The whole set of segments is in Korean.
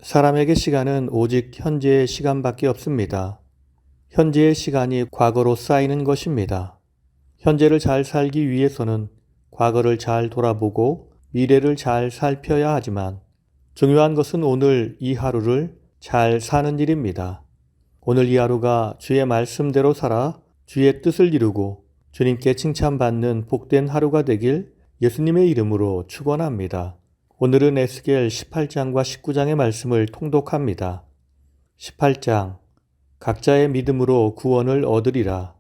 사람에게 시간은 오직 현재의 시간밖에 없습니다. 현재의 시간이 과거로 쌓이는 것입니다. 현재를 잘 살기 위해서는 과거를 잘 돌아보고 미래를 잘 살펴야 하지만 중요한 것은 오늘 이 하루를 잘 사는 일입니다. 오늘 이 하루가 주의 말씀대로 살아 주의 뜻을 이루고 주님께 칭찬받는 복된 하루가 되길 예수님의 이름으로 축원합니다. 오늘은 에스겔 18장과 19장의 말씀을 통독합니다. 18장 각자의 믿음으로 구원을 얻으리라.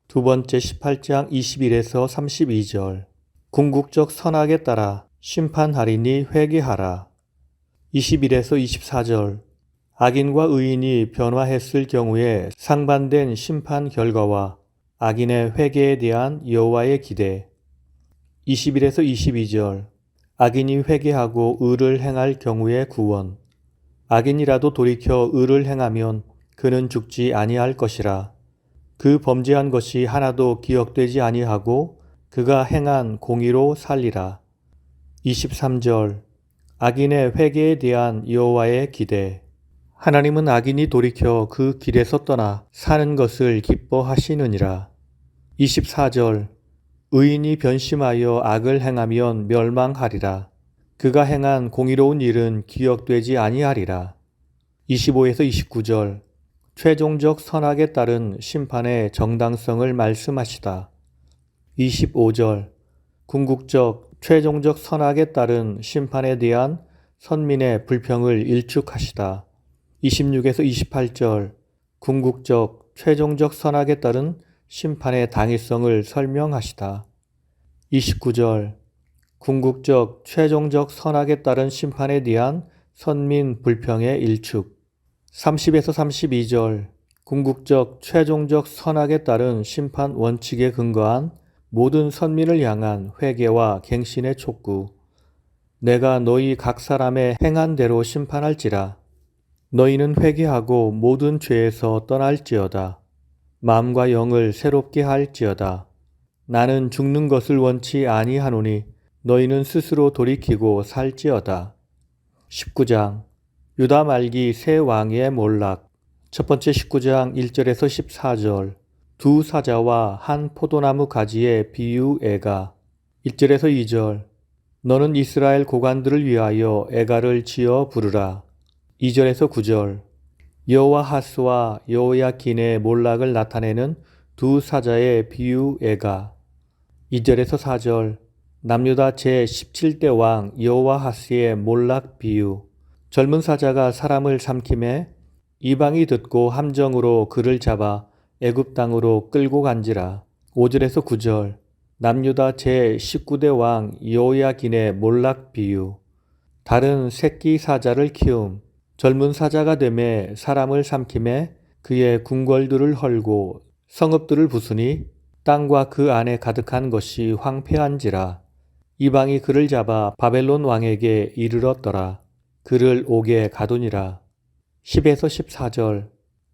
두 번째 18장 21에서 32절 궁극적 선악에 따라 심판하리니 회개하라. 21에서 24절 악인과 의인이 변화했을 경우에 상반된 심판 결과와 악인의 회개에 대한 여호와의 기대. 21에서 22절 악인이 회개하고 의를 행할 경우의 구원. 악인이라도 돌이켜 의를 행하면 그는 죽지 아니할 것이라. 그 범죄한 것이 하나도 기억되지 아니하고 그가 행한 공의로 살리라. 23절 악인의 회개에 대한 여호와의 기대. 하나님은 악인이 돌이켜 그 길에서 떠나 사는 것을 기뻐하시느니라. 24절 의인이 변심하여 악을 행하면 멸망하리라. 그가 행한 공의로운 일은 기억되지 아니하리라. 25에서 29절 최종적 선악에 따른 심판의 정당성을 말씀하시다. 25절 궁극적 최종적 선악에 따른 심판에 대한 선민의 불평을 일축하시다. 26에서 28절 궁극적 최종적 선악에 따른 심판의 당위성을 설명하시다. 29절 궁극적 최종적 선악에 따른 심판에 대한 선민 불평의 일축. 30에서 32절 궁극적 최종적 선악에 따른 심판 원칙에 근거한 모든 선민을 향한 회개와 갱신의 촉구. 내가 너희 각 사람의 행한 대로 심판할지라. 너희는 회개하고 모든 죄에서 떠날지어다. 마음과 영을 새롭게 할지어다. 나는 죽는 것을 원치 아니하노니 너희는 스스로 돌이키고 살지어다. 19장 유다 말기 새 왕의 몰락. 첫 번째 19장 1절에서 14절 두 사자와 한 포도나무 가지의 비유 애가. 1절에서 2절 너는 이스라엘 고관들을 위하여 애가를 지어 부르라. 2절에서 9절 여호와하스와 여호야긴의 몰락을 나타내는 두 사자의 비유 애가. 2절에서 4절 남유다 제17대 왕 여호와하스의 몰락 비유. 젊은 사자가 사람을 삼킴에 이방이 듣고 함정으로 그를 잡아 애굽 땅으로 끌고 간지라. 5절에서 9절 남유다 제19대 왕 여호야긴의 몰락 비유. 다른 새끼 사자를 키움. 젊은 사자가 되매 사람을 삼킴에 그의 궁궐들을 헐고 성읍들을 부수니 땅과 그 안에 가득한 것이 황폐한지라. 이방이 그를 잡아 바벨론 왕에게 이르렀더라. 그를 옥에 가두니라. 10에서 14절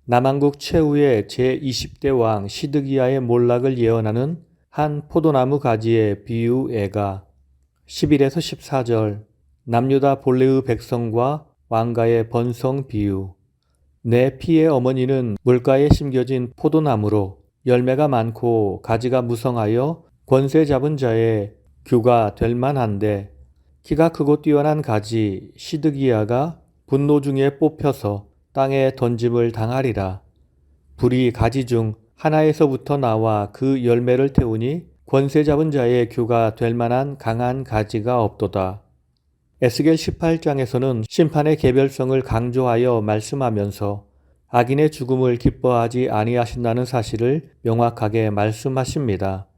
남한국 최후의 제20대 왕 시드기야의 몰락을 예언하는 한 포도나무 가지의 비유 애가. 11에서 14절 남유다 본래의 백성과 왕가의 번성 비유. 내 피의 어머니는 물가에 심겨진 포도나무로 열매가 많고 가지가 무성하여 권세 잡은 자의 규가 될 만한데 키가 크고 뛰어난 가지 시드기야가 분노 중에 뽑혀서 땅에 던짐을 당하리라. 불이 가지 중 하나에서부터 나와 그 열매를 태우니 권세 잡은 자의 규가 될 만한 강한 가지가 없도다. 에스겔 18장에서는 심판의 개별성을 강조하여 말씀하면서 악인의 죽음을 기뻐하지 아니하신다는 사실을 명확하게 말씀하십니다.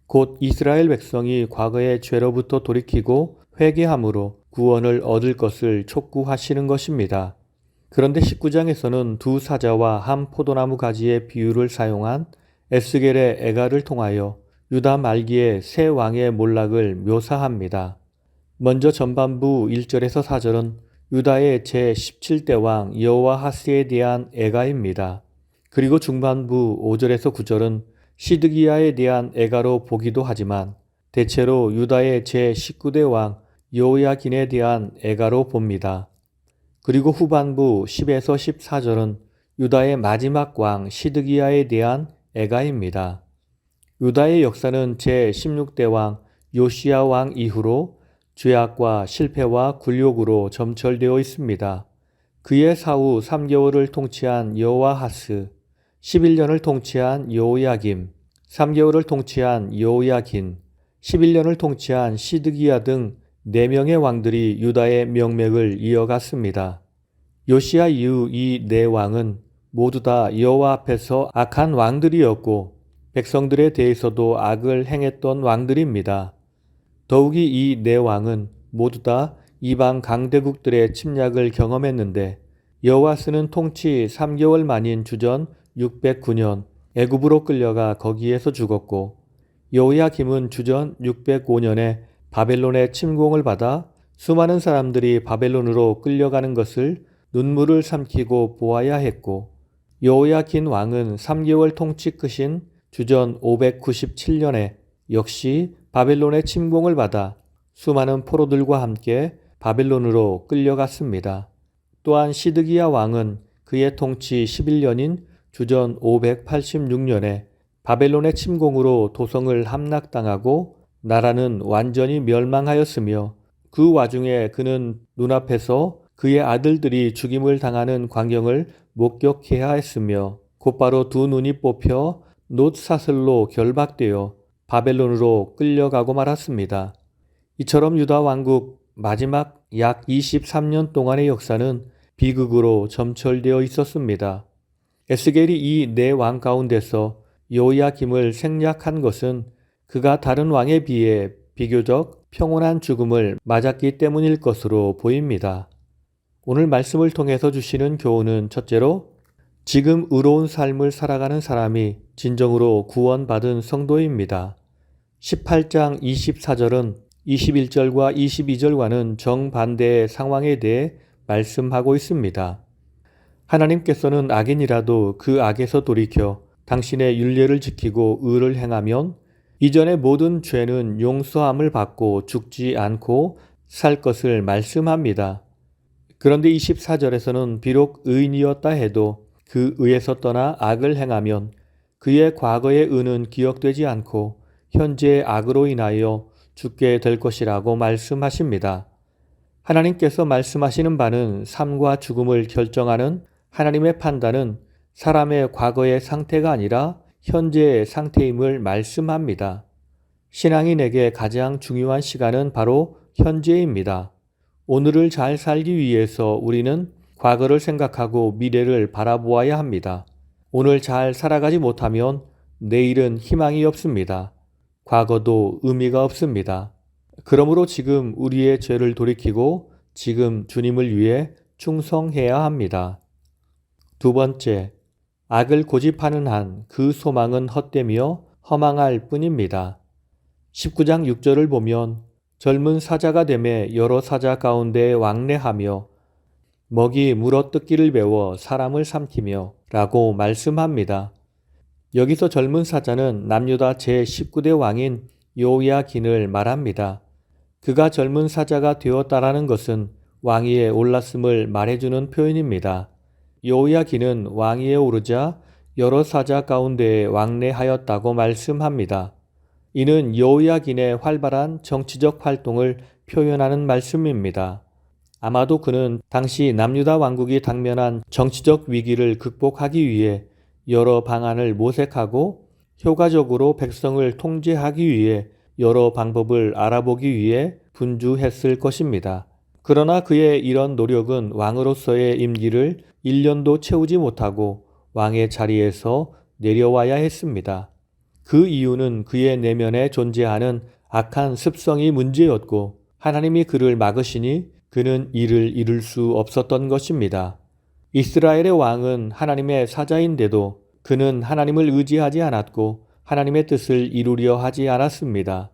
곧 이스라엘 백성이 과거의 죄로부터 돌이키고 회개함으로 구원을 얻을 것을 촉구하시는 것입니다. 그런데 19장에서는 두 사자와 한 포도나무 가지의 비유를 사용한 에스겔의 애가를 통하여 유다 말기의 새 왕의 몰락을 묘사합니다. 먼저 전반부 1절에서 4절은 유다의 제17대 왕 여호와하스에 대한 애가입니다. 그리고 중반부 5절에서 9절은 시드기야에 대한 애가로 보기도 하지만 대체로 유다의 제19대 왕 여호야긴에 대한 애가로 봅니다. 그리고 후반부 10에서 14절은 유다의 마지막 왕 시드기야에 대한 애가입니다. 유다의 역사는 제16대 왕 요시야 왕 이후로 죄악과 실패와 굴욕으로 점철되어 있습니다. 그의 사후 3개월을 통치한 여호아하스, 11년을 통치한 여호야김, 3개월을 통치한 여호야긴, 11년을 통치한 시드기야 등 4명의 왕들이 유다의 명맥을 이어갔습니다. 요시야 이후 이 4왕은 모두 다 여호와 앞에서 악한 왕들이었고 백성들에 대해서도 악을 행했던 왕들입니다. 더욱이 이 4왕은 모두 다 이방 강대국들의 침략을 경험했는데 여호아스는 통치 3개월 만인 주전 609년 애굽으로 끌려가 거기에서 죽었고 여호야김은 주전 605년에 바벨론의 침공을 받아 수많은 사람들이 바벨론으로 끌려가는 것을 눈물을 삼키고 보아야 했고 여호야긴 왕은 3개월 통치 끝인 주전 597년에 역시 바벨론의 침공을 받아 수많은 포로들과 함께 바벨론으로 끌려갔습니다. 또한 시드기야 왕은 그의 통치 11년인 주전 586년에 바벨론의 침공으로 도성을 함락당하고 나라는 완전히 멸망하였으며 그 와중에 그는 눈앞에서 그의 아들들이 죽임을 당하는 광경을 목격해야 했으며 곧바로 2 눈이 뽑혀 놋사슬로 결박되어 바벨론으로 끌려가고 말았습니다. 이처럼 유다 왕국 마지막 약 23년 동안의 역사는 비극으로 점철되어 있었습니다. 에스겔이 이 4왕 가운데서 여호야김을 생략한 것은 그가 다른 왕에 비해 비교적 평온한 죽음을 맞았기 때문일 것으로 보입니다. 오늘 말씀을 통해서 주시는 교훈은 첫째로 지금 의로운 삶을 살아가는 사람이 진정으로 구원받은 성도입니다. 18장 24절은 21절과 22절과는 정반대의 상황에 대해 말씀하고 있습니다. 하나님께서는 악인이라도 그 악에서 돌이켜 당신의 율례를 지키고 의를 행하면 이전의 모든 죄는 용서함을 받고 죽지 않고 살 것을 말씀합니다. 그런데 24절에서는 비록 의인이었다 해도 그 의에서 떠나 악을 행하면 그의 과거의 의는 기억되지 않고 현재의 악으로 인하여 죽게 될 것이라고 말씀하십니다. 하나님께서 말씀하시는 바는 삶과 죽음을 결정하는 하나님의 판단은 사람의 과거의 상태가 아니라 현재의 상태임을 말씀합니다. 신앙인에게 가장 중요한 시간은 바로 현재입니다. 오늘을 잘 살기 위해서 우리는 과거를 생각하고 미래를 바라보아야 합니다. 오늘 잘 살아가지 못하면 내일은 희망이 없습니다. 과거도 의미가 없습니다. 그러므로 지금 우리의 죄를 돌이키고 지금 주님을 위해 충성해야 합니다. 2번째, 악을 고집하는 한 그 소망은 헛되며 허망할 뿐입니다. 19장 6절을 보면 젊은 사자가 되매 여러 사자 가운데 왕래하며 먹이 물어뜯기를 배워 사람을 삼키며 라고 말씀합니다. 여기서 젊은 사자는 남유다 제19대 왕인 여호야긴을 말합니다. 그가 젊은 사자가 되었다라는 것은 왕위에 올랐음을 말해주는 표현입니다. 여호야긴은 왕위에 오르자 여러 사자 가운데 왕래하였다고 말씀합니다. 이는 여호야긴의 활발한 정치적 활동을 표현하는 말씀입니다. 아마도 그는 당시 남유다 왕국이 당면한 정치적 위기를 극복하기 위해 여러 방안을 모색하고 효과적으로 백성을 통제하기 위해 여러 방법을 알아보기 위해 분주했을 것입니다. 그러나 그의 이런 노력은 왕으로서의 임기를 1년도 채우지 못하고 왕의 자리에서 내려와야 했습니다. 그 이유는 그의 내면에 존재하는 악한 습성이 문제였고 하나님이 그를 막으시니 그는 이를 이룰 수 없었던 것입니다. 이스라엘의 왕은 하나님의 사자인데도 그는 하나님을 의지하지 않았고 하나님의 뜻을 이루려 하지 않았습니다.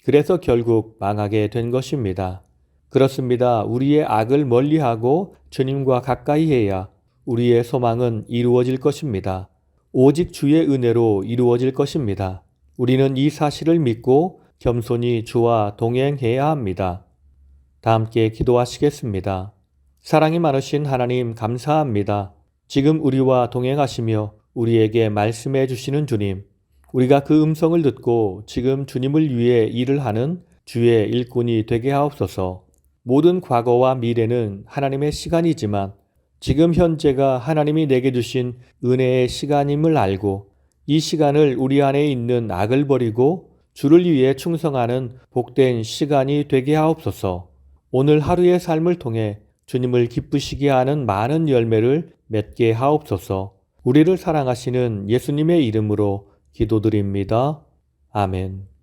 그래서 결국 망하게 된 것입니다. 그렇습니다. 우리의 악을 멀리하고 주님과 가까이 해야 우리의 소망은 이루어질 것입니다. 오직 주의 은혜로 이루어질 것입니다. 우리는 이 사실을 믿고 겸손히 주와 동행해야 합니다. 다 함께 기도하시겠습니다. 사랑이 많으신 하나님 감사합니다. 지금 우리와 동행하시며 우리에게 말씀해 주시는 주님, 우리가 그 음성을 듣고 지금 주님을 위해 일을 하는 주의 일꾼이 되게 하옵소서. 모든 과거와 미래는 하나님의 시간이지만 지금 현재가 하나님이 내게 주신 은혜의 시간임을 알고 이 시간을 우리 안에 있는 악을 버리고 주를 위해 충성하는 복된 시간이 되게 하옵소서. 오늘 하루의 삶을 통해 주님을 기쁘시게 하는 많은 열매를 맺게 하옵소서. 우리를 사랑하시는 예수님의 이름으로 기도드립니다. 아멘.